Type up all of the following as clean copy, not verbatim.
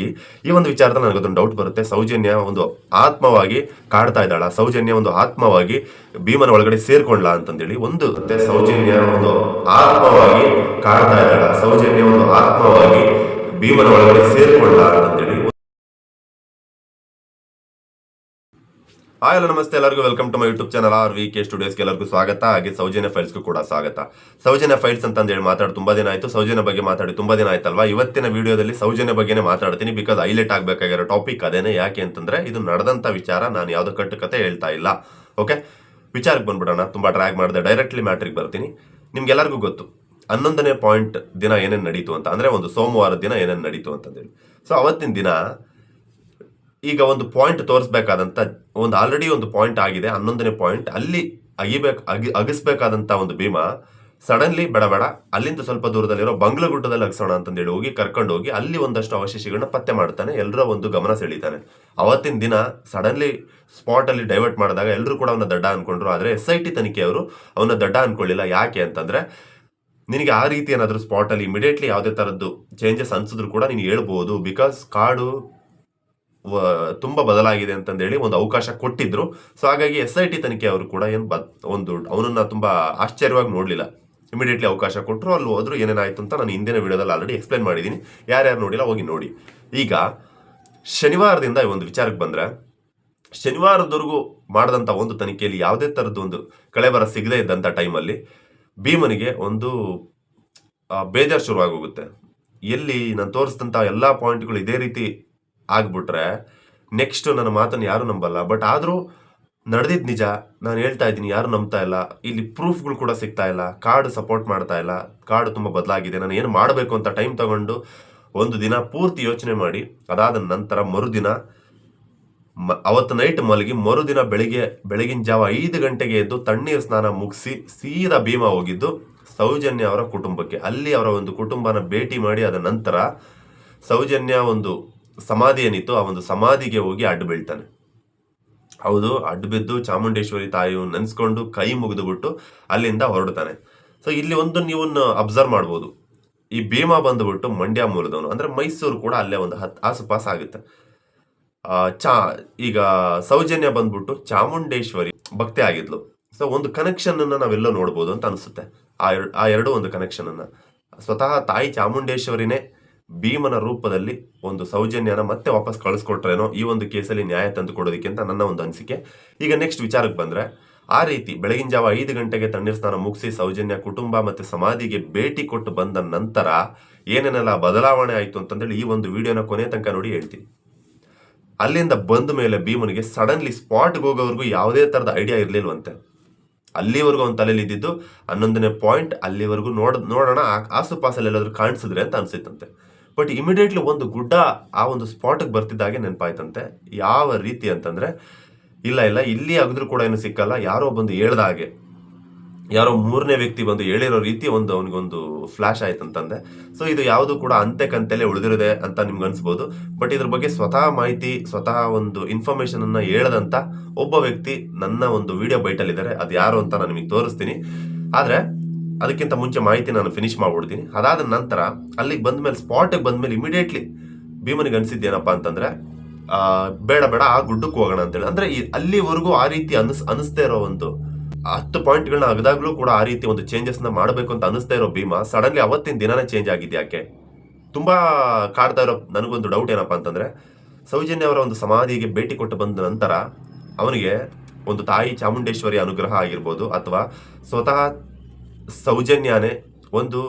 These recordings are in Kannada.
ಈ ಒಂದು ವಿಚಾರದಲ್ಲಿ ನನಗೊಂದು ಡೌಟ್ ಬರುತ್ತೆ. ಸೌಜನ್ಯ ಒಂದು ಆತ್ಮವಾಗಿ ಕಾಡ್ತಾ ಇದ್ದಾಳ, ಸೌಜನ್ಯ ಒಂದು ಆತ್ಮವಾಗಿ ಭೀಮನ ಒಳಗಡೆ ಸೇರ್ಕೊಂಡ್ಲಾ ಅಂತಂದೇಳಿ ಒಂದು ಸೌಜನ್ಯ ಒಂದು ಆತ್ಮವಾಗಿ ಕಾಡ್ತಾ ಇದ್ದಾಳ, ಸೌಜನ್ಯ ಒಂದು ಆತ್ಮವಾಗಿ ಭೀಮನ ಒಳಗಡೆ ಸೇರ್ಕೊಂಡ್ಲಾ ಅಂತಂದೇಳಿ. ಹಾಯ್, ನಮಸ್ತೆ ಎಲ್ಲರಿಗೂ. Welcome to my YouTube channel RVK ಸ್ಟುಡಿಯೋಸ್ಗೆ ಎಲ್ಲರಿಗೂ ಸ್ವಾಗತ. ಹಾಗೆ ಸೌಜನ್ಯ ಫೈಲ್ಸ್ಗೂ ಕೂಡ ಸ್ವಾಗತ. ಸೌಜನ್ಯ ಫೈಲ್ಸ್ ಅಂತ ಹೇಳಿ ಮಾತಾಡಿ ತುಂಬಾ ದಿನ ಆಯ್ತು, ಸೌಜನ್ಯ ಬಗ್ಗೆ ಮಾತಾಡಿ ತುಂಬಾ ದಿನ ಆಯ್ತಲ್ವಾ. ಇವತ್ತಿನ ವಿಡಿಯೋದಲ್ಲಿ ಸೌಜನ್ಯ ಬಗ್ಗೆನೇ ಮಾತಾಡ್ತೀನಿ. ಬಿಕಾಸ್ ಹೈಲೈಟ್ ಆಗಬೇಕಾಗಿರೋ ಟಾಪಿಕ್ ಅದೇನೆ. ಯಾಕೆ ಅಂತಂದ್ರೆ ಇದು ನಡೆದಂತ ವಿಚಾರ, ನಾನು ಯಾವ್ದೋ ಕಟ್ಟುಕತೆ ಹೇಳ್ತಾ ಇಲ್ಲ. ಓಕೆ, ವಿಚಾರಕ್ಕೆ ಬಂದ್ಬಿಡೋಣ. ತುಂಬಾ ಟ್ರ್ಯಾಕ್ ಮಾಡಿದೆ, ಡೈರೆಕ್ಟ್ಲಿ ಮ್ಯಾಟ್ರಿಗೆ ಬರ್ತೀನಿ. ನಿಮ್ಗೆಲ್ಲರಿಗೂ ಗೊತ್ತು 11ನೇ ಪಾಯಿಂಟ್ ದಿನ ಏನೇನು ನಡೀತು ಅಂತ, ಅಂದ್ರೆ ಒಂದು ಸೋಮವಾರ ದಿನ ಏನೇನು ನಡೀತು ಅಂತಂದೇಳಿ. ಸೊ ಅವತ್ತಿನ ದಿನ ಈಗ ಒಂದು ಪಾಯಿಂಟ್ ತೋರಿಸ್ಬೇಕಾದಂತ ಆಲ್ರೆಡಿ ಒಂದು ಪಾಯಿಂಟ್ ಆಗಿದೆ, 11ನೇ ಪಾಯಿಂಟ್. ಅಲ್ಲಿ ಅಗಿಸ್ಬೇಕಾದಂತ ಒಂದು ಭೀಮ ಸಡನ್ಲಿ ಬೇಡ ಅಲ್ಲಿಂದ ಸ್ವಲ್ಪ ದೂರದಲ್ಲಿರೋ ಬಂಗ್ಲಗುಡ್ಡದಲ್ಲಿ ಅಗಸೋಣ ಅಂತಂದೇಳಿ ಹೋಗಿ ಕರ್ಕೊಂಡು ಹೋಗಿ ಅಲ್ಲಿ ಒಂದಷ್ಟು ಅವಶೇಷಗಳನ್ನ ಪತ್ತೆ ಮಾಡ್ತಾನೆ. ಎಲ್ಲರ ಒಂದು ಗಮನ ಸೆಳೀತಾನೆ. ಅವತ್ತಿನ ದಿನ ಸಡನ್ಲಿ ಸ್ಪಾಟ್ ಅಲ್ಲಿ ಡೈವರ್ಟ್ ಮಾಡಿದಾಗ ಎಲ್ಲರೂ ಕೂಡ ಅವನ ದಡ್ಡ ಅನ್ಕೊಂಡ್ರು. ಆದ್ರೆ SIT ತನಿಖೆಯವರು ಅವನ ದಡ್ಡ ಅನ್ಕೊಳ್ಳಿಲ್ಲ. ಯಾಕೆ ಅಂತಂದ್ರೆ, ನಿನಗೆ ಆ ರೀತಿ ಏನಾದ್ರು ಸ್ಪಾಟ್ ಅಲ್ಲಿ ಇಮಿಡಿಯೇಟ್ಲಿ ಯಾವುದೇ ತರದ್ದು ಚೇಂಜಸ್ ಅನ್ಸಿದ್ರು ಕೂಡ ನೀನು ಹೇಳ್ಬೋದು. ಬಿಕಾಸ್ ಕಾಡು ತುಂಬಾ ಬದಲಾಗಿದೆ ಅಂತಂದೇಳಿ ಒಂದು ಅವಕಾಶ ಕೊಟ್ಟಿದ್ರು. ಸೊ ಹಾಗಾಗಿ SIT ತನಿಖೆ ಅವರು ಕೂಡ ಅವನನ್ನ ತುಂಬಾ ಆಶ್ಚರ್ಯವಾಗಿ ನೋಡ್ಲಿಲ್ಲ. ಇಮಿಡಿಯೇಟ್ಲಿ ಅವಕಾಶ ಕೊಟ್ಟರು, ಅಲ್ಲಿ ಹೋದ್ರು. ಏನೇನಾಯ್ತು ಅಂತ ನಾನು ಹಿಂದಿನ ವಿಡಿಯೋದಲ್ಲಿ ಆಲ್ರೆಡಿ ಎಕ್ಸ್ಪ್ಲೈನ್ ಮಾಡಿದ್ದೀನಿ. ಯಾರ್ಯಾರು ನೋಡಿಲ್ಲ ಹೋಗಿ ನೋಡಿ. ಈಗ ಶನಿವಾರದಿಂದ ಈ ಒಂದು ವಿಚಾರಕ್ಕೆ ಬಂದ್ರೆ, ಶನಿವಾರದವರೆಗೂ ಮಾಡಿದಂಥ ಒಂದು ತನಿಖೆಯಲ್ಲಿ ಯಾವುದೇ ಥರದ್ದು ಒಂದು ಕಳೆಬರ ಸಿಗದೇ ಇದ್ದಂಥ ಟೈಮಲ್ಲಿ ಭೀಮನಿಗೆ ಒಂದು ಬೇಜಾರು ಶುರುವಾಗೋಗುತ್ತೆ. ಎಲ್ಲಿ ನಾನು ತೋರಿಸಿದಂಥ ಎಲ್ಲ ಪಾಯಿಂಟ್ಗಳು ಇದೇ ರೀತಿ ಆಗ್ಬಿಟ್ರೆ ನೆಕ್ಸ್ಟ್ ನನ್ನ ಮಾತನ್ನು ಯಾರು ನಂಬಲ್ಲ. ಬಟ್ ಆದರೂ ನಡೆದಿದ್ದು ನಿಜ, ನಾನು ಹೇಳ್ತಾ ಇದ್ದೀನಿ, ಯಾರು ನಂಬ್ತಾ ಇಲ್ಲ. ಇಲ್ಲಿ ಪ್ರೂಫ್ಗಳು ಕೂಡ ಸಿಗ್ತಾ ಇಲ್ಲ, ಕಾಡು ಸಪೋರ್ಟ್ ಮಾಡ್ತಾ ಇಲ್ಲ, ಕಾಡು ತುಂಬ ಬದಲಾಗಿದೆ. ನಾನು ಏನು ಮಾಡಬೇಕು ಅಂತ ಟೈಮ್ ತಗೊಂಡು ಒಂದು ದಿನ ಪೂರ್ತಿ ಯೋಚನೆ ಮಾಡಿ, ಅದಾದ ನಂತರ ಮರುದಿನ ಅವತ್ತು ನೈಟ್ ಮಲಗಿ ಮರುದಿನ ಬೆಳಗಿನ ಜಾವ 5 ಗಂಟೆಗೆ ಎದ್ದು ತಣ್ಣೀರು ಸ್ನಾನ ಮುಗಿಸಿ ಸೀದಾ ಭೀಮ ಹೋಗಿದ್ದು ಸೌಜನ್ಯ ಅವರ ಕುಟುಂಬಕ್ಕೆ. ಅಲ್ಲಿ ಅವರ ಒಂದು ಕುಟುಂಬನ ಭೇಟಿ ಮಾಡಿ ಅದ ನಂತರ ಸೌಜನ್ಯ ಒಂದು ಸಮಾಧಿ ಏನಿತ್ತು ಆ ಒಂದು ಸಮಾಧಿಗೆ ಹೋಗಿ ಅಡ್ಡು ಬೀಳ್ತಾನೆ. ಹೌದು, ಅಡ್ಡು ಬಿದ್ದು ಚಾಮುಂಡೇಶ್ವರಿ ತಾಯಿ ನೆನೆಸ್ಕೊಂಡು ಕೈ ಮುಗಿದುಬಿಟ್ಟು ಅಲ್ಲಿಂದ ಹೊರಡ್ತಾನೆ. ಸೊ ಇಲ್ಲಿ ಒಂದು ನೀವು ಅಬ್ಸರ್ವ್ ಮಾಡ್ಬೋದು, ಈ ಭೀಮಾ ಬಂದುಬಿಟ್ಟು ಮಂಡ್ಯ ಮೂಲದವನು, ಅಂದ್ರೆ ಮೈಸೂರು ಕೂಡ ಅಲ್ಲೇ ಒಂದು ಆಸುಪಾಸು ಆಗುತ್ತೆ. ಈಗ ಸೌಜನ್ಯ ಬಂದ್ಬಿಟ್ಟು ಚಾಮುಂಡೇಶ್ವರಿ ಭಕ್ತಿ ಆಗಿದ್ಲು. ಸೊ ಒಂದು ಕನೆಕ್ಷನ್ ಅನ್ನ ನಾವೆಲ್ಲೋ ನೋಡ್ಬೋದು ಅಂತ ಅನಿಸುತ್ತೆ. ಆ ಎರಡು ಒಂದು ಕನೆಕ್ಷನ್ ಅನ್ನ ಸ್ವತಃ ತಾಯಿ ಚಾಮುಂಡೇಶ್ವರಿನೇ ಭೀಮನ ರೂಪದಲ್ಲಿ ಒಂದು ಸೌಜನ್ಯನ ಮತ್ತೆ ವಾಪಸ್ ಕಳಿಸ್ಕೊಟ್ರೇನೋ ಈ ಒಂದು ಕೇಸಲ್ಲಿ ನ್ಯಾಯ ತಂದು ಕೊಡೋದಕ್ಕೆ ಅಂತ ನನ್ನ ಒಂದು ಅನಿಸಿಕೆ. ಈಗ ನೆಕ್ಸ್ಟ್ ವಿಚಾರಕ್ಕೆ ಬಂದ್ರೆ, ಆ ರೀತಿ ಬೆಳಗಿನ ಜಾವ 5 ಗಂಟೆಗೆ ತಣ್ಣೀರು ಸ್ನಾನ ಮುಗಿಸಿ ಸೌಜನ್ಯ ಕುಟುಂಬ ಮತ್ತೆ ಸಮಾಧಿಗೆ ಭೇಟಿ ಕೊಟ್ಟು ಬಂದ ನಂತರ ಏನೇನೆಲ್ಲ ಬದಲಾವಣೆ ಆಯ್ತು ಅಂತಂದೇಳಿ ಈ ಒಂದು ವಿಡಿಯೋನ ಕೊನೆ ತನಕ ನೋಡಿ ಹೇಳ್ತೀನಿ. ಅಲ್ಲಿಂದ ಬಂದ ಮೇಲೆ ಭೀಮನಿಗೆ ಸಡನ್ಲಿ ಸ್ಪಾಟ್ಗೆ ಹೋಗೋವರೆಗೂ ಯಾವುದೇ ತರದ ಐಡಿಯಾ ಇರ್ಲಿಲ್ವಂತೆ. ಅಲ್ಲಿವರೆಗೂ ಅವ್ನ ತಲೆಯಲ್ಲಿ ಇದ್ದಿದ್ದು 11ನೇ ಪಾಯಿಂಟ್, ಅಲ್ಲಿವರೆಗೂ ನೋಡೋಣ ಆಸುಪಾಸಲ್ಲಿ ಎಲ್ಲಾದ್ರೂ ಕಾಣಿಸಿದ್ರೆ ಅಂತ ಅನ್ಸಿತ್ತಂತೆ. ಬಟ್ ಇಮಿಡಿಯೇಟ್ಲಿ ಒಂದು ಗುಡ್ಡ ಆ ಒಂದು ಸ್ಪಾಟ್ಗೆ ಬರ್ತಿದ್ದಾಗೆ ನೆನಪಾಯ್ತಂತೆ. ಯಾವ ರೀತಿ ಅಂತಂದ್ರೆ, ಇಲ್ಲ ಇಲ್ಲಿ ಅಗದ್ರೂ ಕೂಡ ಏನು ಸಿಕ್ಕಲ್ಲ, ಯಾರೋ ಬಂದು ಹೇಳ್ದ ಹಾಗೆ, ಯಾರೋ 3ನೇ ವ್ಯಕ್ತಿ ಬಂದು ಹೇಳಿರೋ ರೀತಿ ಅವನಿಗೊಂದು ಫ್ಲಾಶ್ ಆಯ್ತಂತಂದೆ. ಸೊ ಇದು ಯಾವುದು ಕೂಡ ಅಂತೆಕಂತೆಲೆ ಉಳಿದಿರೋದೆ ಅಂತ ನಿಮ್ಗೆ ಅನ್ಸ್ಬೋದು. ಬಟ್ ಇದ್ರ ಬಗ್ಗೆ ಸ್ವತಃ ಒಂದು ಇನ್ಫಾರ್ಮೇಶನ್ ಅನ್ನ ಹೇಳದಂತ ಒಬ್ಬ ವ್ಯಕ್ತಿ ನನ್ನ ಒಂದು ವಿಡಿಯೋ ಬೈಟಲ್ಲಿದ್ದಾರೆ. ಅದು ಯಾರು ಅಂತ ನಾನು ನಿಮಗೆ ತೋರಿಸ್ತೀನಿ. ಆದ್ರೆ ಅದಕ್ಕಿಂತ ಮುಂಚೆ ಮಾಹಿತಿ ನಾನು ಫಿನಿಶ್ ಮಾಡ್ಬಿಡ್ತೀನಿ. ಅದಾದ ನಂತರ ಅಲ್ಲಿಗೆ ಬಂದ್ಮೇಲೆ, ಸ್ಪಾಟ್ಗೆ ಬಂದ್ಮೇಲೆ ಇಮಿಡಿಯೇಟ್ಲಿ ಭೀಮನಿಗೆ ಅನ್ಸಿದ್ದೇನಪ್ಪ ಅಂತಂದ್ರೆ, ಬೇಡ ಆ ಗುಡ್ಡಕ್ಕೆ ಹೋಗೋಣ ಅಂತೇಳಿ. ಅಂದ್ರೆ ಅಲ್ಲಿವರೆಗೂ ಆ ರೀತಿ ಅನಿಸ್ತಾ ಇರೋ ಒಂದು 10 ಪಾಯಿಂಟ್ಗಳನ್ನ ಅಗದಾಗ್ಲೂ ಕೂಡ ಆ ರೀತಿ ಒಂದು ಚೇಂಜಸ್ ನ ಮಾಡಬೇಕು ಅಂತ ಅನಿಸ್ತಾ ಇರೋ ಭೀಮ ಸಡನ್ಲಿ ಅವತ್ತಿನ ದಿನಾನೇ ಚೇಂಜ್ ಆಗಿದೆ. ಯಾಕೆ ತುಂಬಾ ಕಾಡ್ತಾ ಇರೋ ನನಗೊಂದು ಡೌಟ್ ಏನಪ್ಪಾ ಅಂತಂದ್ರೆ, ಸೌಜನ್ಯ ಅವರ ಒಂದು ಸಮಾಧಿಗೆ ಭೇಟಿ ಕೊಟ್ಟು ಬಂದ ನಂತರ ಅವನಿಗೆ ಒಂದು ತಾಯಿ ಚಾಮುಂಡೇಶ್ವರಿ ಅನುಗ್ರಹ ಆಗಿರ್ಬೋದು, ಅಥವಾ ಸ್ವತಃ ಸೌಜನ್ಯನೇ ಒಂದು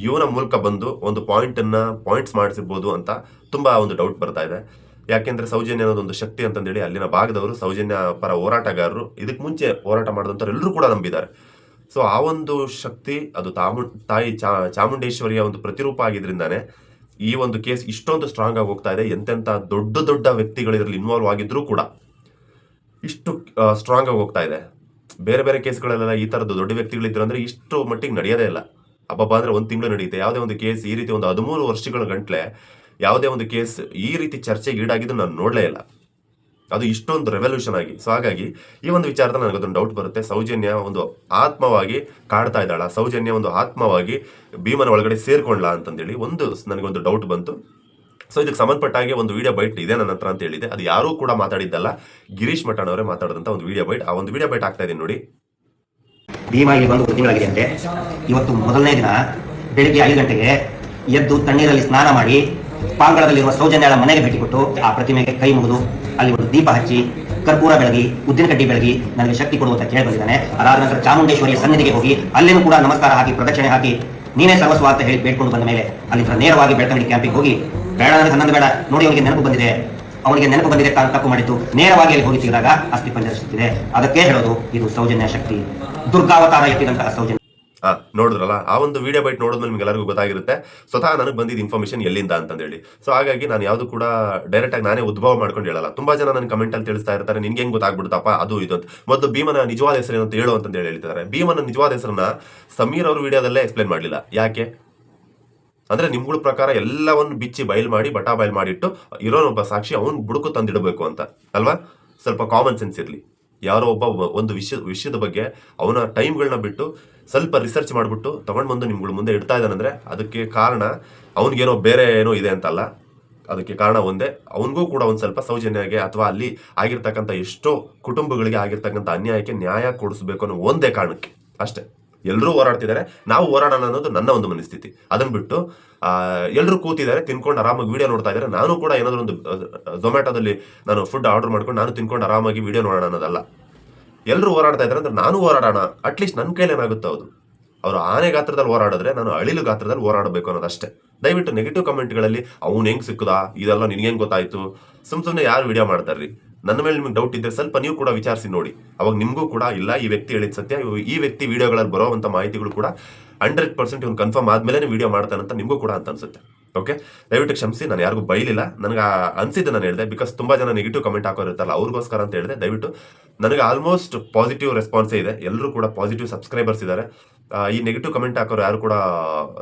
ಇವನ ಮೂಲಕ ಬಂದು ಒಂದು ಪಾಯಿಂಟ್ಸ್ ಮಾಡಿಸಿರ್ಬೋದು ಅಂತ ತುಂಬಾ ಒಂದು ಡೌಟ್ ಬರ್ತಾ ಇದೆ. ಯಾಕೆಂದ್ರೆ ಸೌಜನ್ಯ ಅನ್ನೋದೊಂದು ಶಕ್ತಿ ಅಂತಂದೇಳಿ ಅಲ್ಲಿನ ಭಾಗದವರು, ಸೌಜನ್ಯ ಪರ ಹೋರಾಟಗಾರರು, ಇದಕ್ಕೆ ಮುಂಚೆ ಹೋರಾಟ ಮಾಡಿದಂಥವ್ರು ಎಲ್ಲರೂ ಕೂಡ ನಂಬಿದ್ದಾರೆ. ಸೊ ಆ ಒಂದು ಶಕ್ತಿ ಅದು ತಾಯಿ ಚಾಮುಂಡೇಶ್ವರಿಯ ಒಂದು ಪ್ರತಿರೂಪ ಆಗಿದ್ರಿಂದಾನೆ ಈ ಒಂದು ಕೇಸ್ ಇಷ್ಟೊಂದು ಸ್ಟ್ರಾಂಗ್ ಆಗಿ ಹೋಗ್ತಾ ಇದೆ. ಎಂತೆಂಥ ದೊಡ್ಡ ವ್ಯಕ್ತಿಗಳು ಇದರಲ್ಲಿ ಇನ್ವಾಲ್ವ್ ಆಗಿದ್ರು ಕೂಡ ಇಷ್ಟು ಸ್ಟ್ರಾಂಗ್ ಆಗಿ ಹೋಗ್ತಾ ಇದೆ. ಬೇರೆ ಕೇಸ್ಗಳೆಲ್ಲ ಈ ತರದ್ದು ದೊಡ್ಡ ವ್ಯಕ್ತಿಗಳಿದ್ರು ಅಂದ್ರೆ ಇಷ್ಟು ಮಟ್ಟಿಗೆ ನಡೆಯೋದೇ ಇಲ್ಲ. ಹಬ್ಬ ಅಂದ್ರೆ 1 ತಿಂಗಳು ನಡೆಯುತ್ತೆ. ಯಾವುದೇ ಒಂದು ಕೇಸ್ ಈ ರೀತಿ ಒಂದು 13 ವರ್ಷಗಳ ಗಂಟ್ಲೆ ಯಾವುದೇ ಒಂದು ಕೇಸ್ ಈ ರೀತಿ ಚರ್ಚೆಗೆ ಈಡಾಗಿದ್ದು ನಾನು ನೋಡಲೇ ಇಲ್ಲ, ಅದು ಇಷ್ಟೊಂದು ರೆವಲ್ಯೂಷನ್ ಆಗಿ. ಸೊ ಹಾಗಾಗಿ ಈ ಒಂದು ವಿಚಾರದಲ್ಲಿ ನನಗೊಂದು ಡೌಟ್ ಬರುತ್ತೆ, ಸೌಜನ್ಯ ಒಂದು ಆತ್ಮವಾಗಿ ಕಾಡ್ತಾ ಇದ್ದಾಳ, ಸೌಜನ್ಯ ಒಂದು ಆತ್ಮವಾಗಿ ಭೀಮನ ಒಳಗಡೆ ಸೇರ್ಕೊಂಡ್ಲಾ ಅಂತಂದೇಳಿ ನನಗೊಂದು ಡೌಟ್ ಬಂತು. ಸೊ ಇದಕ್ಕೆ ಸಂಬಂಧಪಟ್ಟ ಹಾಗೆ ಒಂದು ವಿಡಿಯೋ ಬೈಟ್ ಇದೆ ನನ್ನ ಹತ್ರ ಅಂತ ಹೇಳಿದೆ. ಅದು ಯಾರೂ ಕೂಡ ಮಾತಾಡಿದ್ದಲ್ಲ, ಗಿರೀಶ್ ಮಠನ್ ಅವರೇ ಮಾತಾಡಿದಂಥ ಒಂದು ವಿಡಿಯೋ ಬೈಟ್. ಆ ಒಂದು ವಿಡಿಯೋ ಬೈಟ್ ಆಗ್ತಾ ಇದೆ ನೋಡಿ. ಭೀಮಾ ಇಲ್ಲಿ ಬಂದು ತಿಂಗಳಾಗಿದೆ ಅಂತೆ. ಇವತ್ತು ಮೊದಲನೇ ದಿನ ಬೆಳಿಗ್ಗೆ 5 ಗಂಟೆಗೆ ಎದ್ದು ತಣ್ಣೀರಲ್ಲಿ ಸ್ನಾನ ಮಾಡಿ ಪಾಂಗಳದಲ್ಲಿರುವ ಸೌಜನ್ಯಳ ಮನೆಗೆ ಭೇಟಿ ಕೊಟ್ಟು ಆ ಪ್ರತಿಮೆಗೆ ಕೈ ಮುಗಿದು ಅಲ್ಲಿ ಒಂದು ದೀಪ ಹಚ್ಚಿ ಕರ್ಪೂರ ಬೆಳಗಿ ಉದ್ದಿನ ಕಡ್ಡಿ ಬೆಳಗಿ ನನಗೆ ಶಕ್ತಿ ಕೊಡುವಂತ ಕೇಳಿ ಬಂದಿದ್ದಾನೆ. ಅದಾದ ನಂತರ ಚಾಮುಂಡೇಶ್ವರಿಯ ಸನ್ನಿಧಿಗೆ ಹೋಗಿ ಅಲ್ಲಿನೂ ಕೂಡ ನಮಸ್ಕಾರ ಹಾಕಿ ಪ್ರದಕ್ಷಿಣೆ ಹಾಕಿ ನೀನೇ ಸರ್ವಸ್ವ ಅಂತ ಹೇಳಿ ಬೇಡ್ಕೊಂಡು ಬಂದ ಮೇಲೆ ಅಲ್ಲಿಂದ ನೇರವಾಗಿ ಬೆಳ್ತಂಗಡಿ ಕ್ಯಾಂಪಿಗೆ ಹೋಗಿ ಬೇಡ ನನಗೆ ಹನ್ನೊಂದು ಬೇಡ ನೋಡಿ ಅವನಿಗೆ ನೆನಪು ಬಂದಿದೆ ತಾನು ತಪ್ಪು ಮಾಡಿತ್ತು ನೇರವಾಗಿ ಅಲ್ಲಿ ಹೋಗಿ ಸಿಗಿದಾಗ ಅಸ್ಥಿ ಪಂಜರ ಸಿಗ್ತಿದೆ. ಅದಕ್ಕೆ ಹೇಳೋದು ಇದು ಸೌಜನ್ಯ ಶಕ್ತಿ, ದುರ್ಗಾವತಾರ ಎತ್ತಿದಂತಹ ಸೌಜನ್ಯ. ನೋಡಿದ್ರಲ್ಲ, ಆ ಒಂದು ವಿಡಿಯೋ ಬೈಟ್ ನೋಡಿದ್ಮೇಲೆ ನಿಮ್ಗೆ ಎಲ್ಲರಿಗೂ ಗೊತ್ತಾಗಿರುತ್ತೆ ಸ್ವತಃ ನನಗೆ ಬಂದಿದ್ದ ಇನ್ಫಾರ್ಮೇಶನ್ ಎಲ್ಲಿಂದ ಅಂತಂದೇಳಿ. ಸೊ ಹಾಗಾಗಿ ನಾನು ಯಾವುದು ಕೂಡ ಡೈರೆಕ್ಟ್ ಆಗಿ ನಾನೇ ಉದ್ಭವ ಮಾಡ್ಕೊಂಡು ಹೇಳಲ್ಲ. ತುಂಬಾ ಜನ ನನ್ನ ಕಮೆಂಟ್ ಅಲ್ಲಿ ತಿಳಿಸ್ತಾ ಇರ್ತಾರೆ, ನಿನ್ಗೆ ಹೆಂಗ್ ಗೊತ್ತಾಗ್ಬಿಡುತ್ತಪ್ಪ ಅದು ಇದು ಅಂತ. ಮೊದಲು ಭೀಮನ ನಿಜವಾದ ಹೆಸರು ಅಂತ ಹೇಳು ಅಂತ ಹೇಳ್ತಾರೆ. ಭೀಮನ ನಿಜವಾದ ಹೆಸರನ್ನ ಸಮೀರ್ ಅವ್ರ ವಿಡಿಯೋದಲ್ಲೇ ಎಕ್ಸ್ಪ್ಲೇನ್ ಮಾಡಲಿಲ್ಲ. ಯಾಕೆ ಅಂದ್ರೆ ನಿಮ್ಗಳ ಪ್ರಕಾರ ಎಲ್ಲವನ್ನು ಬಿಚ್ಚಿ ಬಯಲು ಮಾಡಿ ಬಟಾ ಬಯಲು ಮಾಡಿಟ್ಟು ಇರೋನೊಬ್ಬ ಸಾಕ್ಷಿ ಅವ್ನು ಬುಡುಕು ತಂದಿಡಬೇಕು ಅಂತ ಅಲ್ವಾ? ಸ್ವಲ್ಪ ಕಾಮನ್ ಸೆನ್ಸ್ ಇರಲಿ. ಯಾರೋ ಒಬ್ಬ ಒಂದು ವಿಷಯದ ಬಗ್ಗೆ ಅವನ ಟೈಮ್ಗಳನ್ನ ಬಿಟ್ಟು ಸ್ವಲ್ಪ ರಿಸರ್ಚ್ ಮಾಡಿಬಿಟ್ಟು ತಗೊಂಡು ಬಂದು ನಿಮ್ಗಳ ಮುಂದೆ ಇಡ್ತಾ ಇದ್ದಾನಂದ್ರೆ ಅದಕ್ಕೆ ಕಾರಣ ಅವನಿಗೇನೋ ಬೇರೆ ಏನೋ ಇದೆ ಅಂತಲ್ಲ. ಅದಕ್ಕೆ ಕಾರಣ ಒಂದೇ, ಅವನಿಗೂ ಕೂಡ ಒಂದು ಸ್ವಲ್ಪ ಸೌಜನ್ಯಗೆ ಅಥವಾ ಅಲ್ಲಿ ಆಗಿರ್ತಕ್ಕಂಥ ಎಷ್ಟೋ ಕುಟುಂಬಗಳಿಗೆ ಆಗಿರ್ತಕ್ಕಂಥ ಅನ್ಯಾಯಕ್ಕೆ ನ್ಯಾಯ ಕೊಡಿಸ್ಬೇಕು ಅನ್ನೋ ಒಂದೇ ಕಾರಣಕ್ಕೆ ಅಷ್ಟೇ. ಎಲ್ಲರೂ ಹೋರಾಡ್ತಿದ್ದಾರೆ, ನಾವು ಹೋರಾಡೋಣ ಅನ್ನೋದು ನನ್ನ ಒಂದು ಮನಸ್ಥಿತಿ. ಅದನ್ನ ಬಿಟ್ಟು ಎಲ್ಲರೂ ಕೂತಿದ್ದಾರೆ, ತಿನ್ಕೊಂಡು ಆರಾಮಾಗಿ ವಿಡಿಯೋ ನೋಡ್ತಾ ಇದ್ದಾರೆ. ನಾನು ಕೂಡ ಏನಾದರೂ ಒಂದು ಝೊಮ್ಯಾಟೋದಲ್ಲಿ ನಾನು ಫುಡ್ ಆರ್ಡರ್ ಮಾಡ್ಕೊಂಡು ನಾನು ತಿನ್ಕೊಂಡು ಆರಾಮಾಗಿ ವಿಡಿಯೋ ನೋಡೋಣ ಅನ್ನೋದಲ್ಲ. ಎಲ್ಲರೂ ಹೋರಾಡ್ತಾ ಇದ್ದಾರೆ ಅಂದ್ರೆ ನಾನು ಹೋರಾಡೋಣ, ಅಟ್ಲೀಸ್ಟ್ ನನ್ನ ಕೈಲಿ ಏನಾಗುತ್ತೆ. ಹೌದು, ಅವರು ಆನೆ ಗಾತ್ರದಲ್ಲಿ ಹೋರಾಡಿದ್ರೆ ನಾನು ಅಳಿಲು ಗಾತ್ರದಲ್ಲಿ ಹೋರಾಡಬೇಕು ಅನ್ನೋದಷ್ಟೇ. ದಯವಿಟ್ಟು ನೆಗೆಟಿವ್ ಕಮೆಂಟ್ಗಳಲ್ಲಿ ಅವ್ನು ಹೆಂಗ್ ಸಿಕ್ಕುದಾ ಇದೆಲ್ಲ ನಿನ್ಗೆ ಹೆಂಗ್ ಗೊತ್ತಾಯ್ತು, ಸುಮ್ಮನೆ ಯಾರು ವಿಡಿಯೋ ಮಾಡ್ತಾರ್ರಿ. ನನ್ನ ಮೇಲೆ ನಿಮ್ಗೆ ಡೌಟ್ ಇದ್ರೆ ಸ್ವಲ್ಪ ನೀವು ಕೂಡ ವಿಚಾರಿಸಿ ನೋಡಿ. ಅವಾಗ ನಿಮಗೂ ಕೂಡ ಇಲ್ಲ ಈ ವ್ಯಕ್ತಿ ಹೇಳಿದ ಸತ್ಯ, ಈ ವ್ಯಕ್ತಿ ವಿಡಿಯೋಗಳಲ್ಲಿ ಬರೋವಂಥ ಮಾಹಿತಿಗಳು ಕೂಡ 100% ಇವ್ನು ಕನ್ಫರ್ಮ್ ಆದ್ಮೇಲೆ ವಿಡಿಯೋ ಮಾಡ್ತಾನಂತ ನಿಮಗೂ ಕೂಡ ಅಂತ ಅನ್ಸುತ್ತೆ. ಓಕೆ, ದಯವಿಟ್ಟು ಕ್ಷಮಿಸಿ, ನಾನು ಯಾರಿಗೂ ಬೈಲಿಲ್ಲ. ನನಗೆ ಅನ್ಸಿದ್ದು ನಾನು ಹೇಳಿದೆ, ಬಿಕಾಸ್ ತುಂಬಾ ಜನ ನೆಗೆಟಿವ್ ಕಮೆಂಟ್ ಹಾಕೋರಿರ್ತಾರಲ್ಲ ಅವ್ರಿಗೋಸ್ಕರ ಅಂತ ಹೇಳಿದೆ. ದಯವಿಟ್ಟು ನನಗೆ ಆಲ್ಮೋಸ್ಟ್ ಪಾಸಿಟಿವ್ ರೆಸ್ಪಾನ್ಸೇ ಇದೆ, ಎಲ್ಲರೂ ಕೂಡ ಪಾಸಿಟಿವ್ ಸಬ್ಸ್ಕ್ರೈಬರ್ಸ್ ಇದ್ದಾರೆ. ಈ ನೆಗೆಟಿವ್ ಕಮೆಂಟ್ ಹಾಕೋರು ಯಾರು ಕೂಡ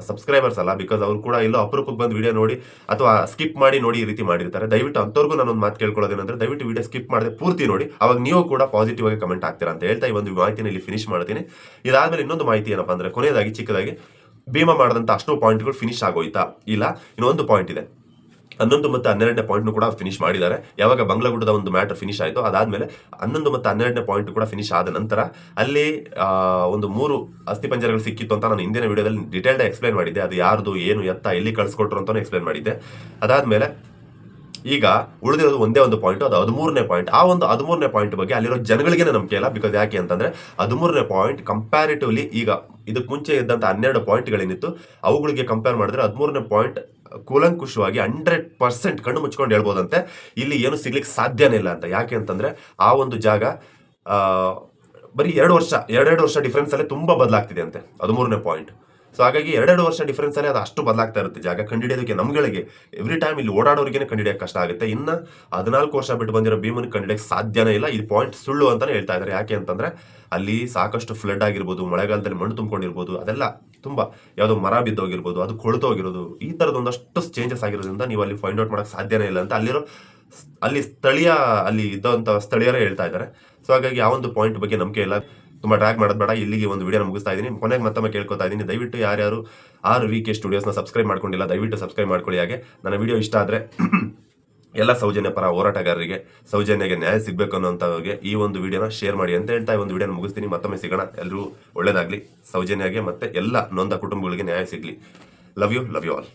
ಸಬ್ಸ್ಕ್ರೈಬರ್ಸ್ ಅಲ್ಲ, ಬಿಕಾಸ್ ಅವ್ರು ಕೂಡ ಎಲ್ಲೋ ಅಪರೂಪಕ್ಕೆ ಬಂದು ವಿಡಿಯೋ ನೋಡಿ ಅಥವಾ ಸ್ಕಿಪ್ ಮಾಡಿ ನೋಡಿ ಈ ರೀತಿ ಮಾಡಿರ್ತಾರೆ. ದಯವಿಟ್ಟು ಅಂಥವ್ರಿಗೂ ನಾನೊಂದು ಮಾತು ಕೇಳ್ಕೊಳ್ಳೋದೇನಂದ್ರೆ, ದಯವಿಟ್ಟು ವಿಡಿಯೋ ಸ್ಕಿಪ್ ಮಾಡದೆ ಪೂರ್ತಿ ನೋಡಿ, ಅವಾಗ ನೀವು ಕೂಡ ಪಾಸಿಟಿವ್ ಆಗಿ ಕಮೆಂಟ್ ಆಗ್ತೀರಾ ಅಂತ ಹೇಳ್ತಾ ಈ ಒಂದು ಮಾಹಿತಿನ ಇಲ್ಲಿ ಫಿನಿಶ್ ಮಾಡ್ತೀನಿ. ಇದಾದ್ಮೇಲೆ ಇನ್ನೊಂದು ಮಾಹಿತಿ ಏನಪ್ಪಾ ಅಂದ್ರೆ, ಕೊನೆಯದಾಗಿ ಚಿಕ್ಕದಾಗಿ ಭೀಮಾ ಮಾಡಿದಂಥ ಅಷ್ಟು ಪಾಯಿಂಟ್ಗಳು ಫಿನಿಶ್ ಆಗೋಯ್ತಾ ಇಲ್ಲ, ಇನ್ನೊಂದು ಪಾಯಿಂಟ್ ಇದೆ. 11 ಮತ್ತು 12ನೇ ಪಾಯಿಂಟ್ನು ಕೂಡ ಫಿನಿಶ್ ಮಾಡಿದ್ದಾರೆ. ಯಾವಾಗ ಬಂಗ್ಲಾಗುಡ್ಡದ ಒಂದು ಮ್ಯಾಟರ್ ಫಿನಿಶ್ ಆಯಿತು ಅದಾದ್ಮೇಲೆ 11 ಮತ್ತು 12ನೇ ಪಾಯಿಂಟ್ ಕೂಡ ಫಿನಿಶ್ ಆದ ನಂತರ ಅಲ್ಲಿ ಒಂದು 3 ಅಸ್ಥಿಪಂಜರಗಳು ಸಿಕ್ಕಿತ್ತು ಅಂತ ನಾನು ಹಿಂದಿನ ವಿಡಿಯೋದಲ್ಲಿ ಡಿಟೇಲ್ಡ್ ಎಕ್ಸ್ಪ್ಲೈನ್ ಮಾಡಿದ್ದೆ. ಅದು ಯಾರ್ದು ಏನು ಎತ್ತ ಎಲ್ಲಿ ಕಳಿಸ್ಕೊಟ್ರು ಅಂತಾನು ಎಕ್ಸ್ಪ್ಲೈನ್ ಮಾಡಿದ್ದೆ. ಅದಾದ್ಮೇಲೆ ಈಗ ಉಳಿದಿರೋದು ಒಂದೇ ಒಂದು ಪಾಯಿಂಟ್, ಅದು 13ನೇ ಪಾಯಿಂಟ್. ಆ ಒಂದು 13ನೇ ಪಾಯಿಂಟ್ ಬಗ್ಗೆ ಅಲ್ಲಿರೋ ಜನಗಳಿಗೆ ನಂಬಿಕೆ ಇಲ್ಲ. ಬಿಕಾಸ್ ಯಾಕೆ ಅಂತಂದ್ರೆ 13ನೇ ಪಾಯಿಂಟ್ ಕಂಪ್ಯಾರಿಟಿವ್ಲಿ ಈಗ ಇದಕ್ಕೆ ಮುಂಚೆ ಇದ್ದಂಥ 12 ಪಾಯಿಂಟ್ಗಳೇನಿತ್ತು ಅವುಗಳಿಗೆ ಕಂಪೇರ್ ಮಾಡಿದ್ರೆ 13ನೇ ಪಾಯಿಂಟ್ ಕೂಲಂಕುಷವಾಗಿ 100% ಕಣ್ಣು ಮುಚ್ಕೊಂಡು ಹೇಳ್ಬೋದಂತೆ ಇಲ್ಲಿ ಏನು ಸಿಗ್ಲಿಕ್ಕೆ ಸಾಧ್ಯನೇ ಇಲ್ಲ ಅಂತ. ಯಾಕೆ ಅಂತಂದ್ರೆ ಆ ಒಂದು ಜಾಗ ಬರೀ 2 ವರ್ಷ ಡಿಫ್ರೆನ್ಸ್ ಅಲ್ಲೇ ತುಂಬಾ ಬದಲಾಗ್ತಿದೆ ಅಂತೆ 13ನೇ ಪಾಯಿಂಟ್. ಸೊ ಹಾಗಾಗಿ 2 ವರ್ಷ ಡಿಫ್ರೆನ್ಸ್ ಅಲ್ಲಿ ಅದು ಅಷ್ಟು ಬದಲಾಗ್ತಾ ಇರುತ್ತೆ ಜಾಗ. ಕಂಡಿಡಿಯೋದಕ್ಕೆ ನಮ್ಗಳಿಗೆ ಎವ್ರಿ ಟೈಮ್ ಇಲ್ಲಿ ಓಡಾಡೋರಿಗೆ ಕಂಡಿಡಿಯೋಕೆ ಕಷ್ಟ ಆಗುತ್ತೆ. ಇನ್ನ 14 ವರ್ಷ ಬಿಟ್ಟು ಬಂದಿರೋ ಭೀಮನಿಗೆ ಕಂಡಿಡಿಯೋಕೆ ಸಾಧ್ಯನೇ ಇಲ್ಲ. ಈ ಪಾಯಿಂಟ್ ಸುಳ್ಳು ಅಂತಾನೆ ಹೇಳ್ತಾ ಇದ್ದಾರೆ. ಯಾಕೆ ಅಂತಂದ್ರೆ ಅಲ್ಲಿ ಸಾಕಷ್ಟು ಫ್ಲಡ್ ಆಗಿರ್ಬೋದು, ಮಳೆಗಾಲದಲ್ಲಿ ಮಣ್ಣು ತುಂಬಿಕೊಂಡಿರ್ಬೋದು, ಅದೆಲ್ಲ ತುಂಬಾ ಯಾವುದೋ ಮರ ಬಿದ್ದೋಗಿರ್ಬೋದು, ಅದು ಕೊಳ್ತೋಗಿರೋದು, ಈ ತರದ ಒಂದಷ್ಟು ಚೇಂಜಸ್ ಆಗಿರೋದ್ರಿಂದ ನೀವು ಅಲ್ಲಿ ಫೈಂಡ್ ಔಟ್ ಮಾಡಕ್ ಸಾಧ್ಯನೇ ಇಲ್ಲ ಅಂತ ಅಲ್ಲಿ ಇದ್ದಂಥ ಸ್ಥಳೀಯರೇ ಹೇಳ್ತಾ ಇದ್ದಾರೆ. ಸೊ ಹಾಗಾಗಿ ಆ ಒಂದು ಪಾಯಿಂಟ್ ಬಗ್ಗೆ ನಂಬಿಕೆ ಇಲ್ಲ. ತುಂಬಾ ಟ್ರ್ಯಾಕ್ ಮಾಡೋದು ಬೇಡ. ಇಲ್ಲಿಗೆ ಒಂದು ವಿಡಿಯೋ ಮುಗಿಸ್ತಾ ಇದ್ದೀನಿ. ಕೊನೆಗೆ ಮತ್ತೊಮ್ಮೆ ಕೇಳ್ಕೊತಾ ಇದ್ದೀನಿ, ದಯವಿಟ್ಟು ಯಾರ್ಯಾರು RVK ಸ್ಟುಡಿಯೋಸ್ನ ಸಬ್ಸ್ಕ್ರೈಬ್ ಮಾಡ್ಕೊಂಡಿಲ್ಲ ದಯವಿಟ್ಟು ಸಬ್ಸ್ಕ್ರೈಬ್ ಮಾಡ್ಕೊಳ್ಳಿ. ಹಾಗೆ ನನ್ನ ವಿಡಿಯೋ ಇಷ್ಟ ಆದರೆ ಎಲ್ಲ ಸೌಜನ್ಯ ಪರ ಹೋರಾಟಗಾರರಿಗೆ ಸೌಜನ್ಯಗೆ ನ್ಯಾಯ ಸಿಗಬೇಕು ಅನ್ನೋಂಥವ್ರಿಗೆ ಈ ಒಂದು ವಿಡಿಯೋನ ಶೇರ್ ಮಾಡಿ ಅಂತ ಹೇಳ್ತಾ ಈ ಒಂದು ವಿಡಿಯೋನ ಮುಗಿಸ್ತೀನಿ. ಮತ್ತೊಮ್ಮೆ ಸಿಗೋಣ. ಎಲ್ಲರೂ ಒಳ್ಳೇದಾಗಲಿ. ಸೌಜನ್ಯಗೆ ಮತ್ತೆ ಎಲ್ಲ ನೊಂದ ಕುಟುಂಬಗಳಿಗೆ ನ್ಯಾಯ ಸಿಗಲಿ. Love you all.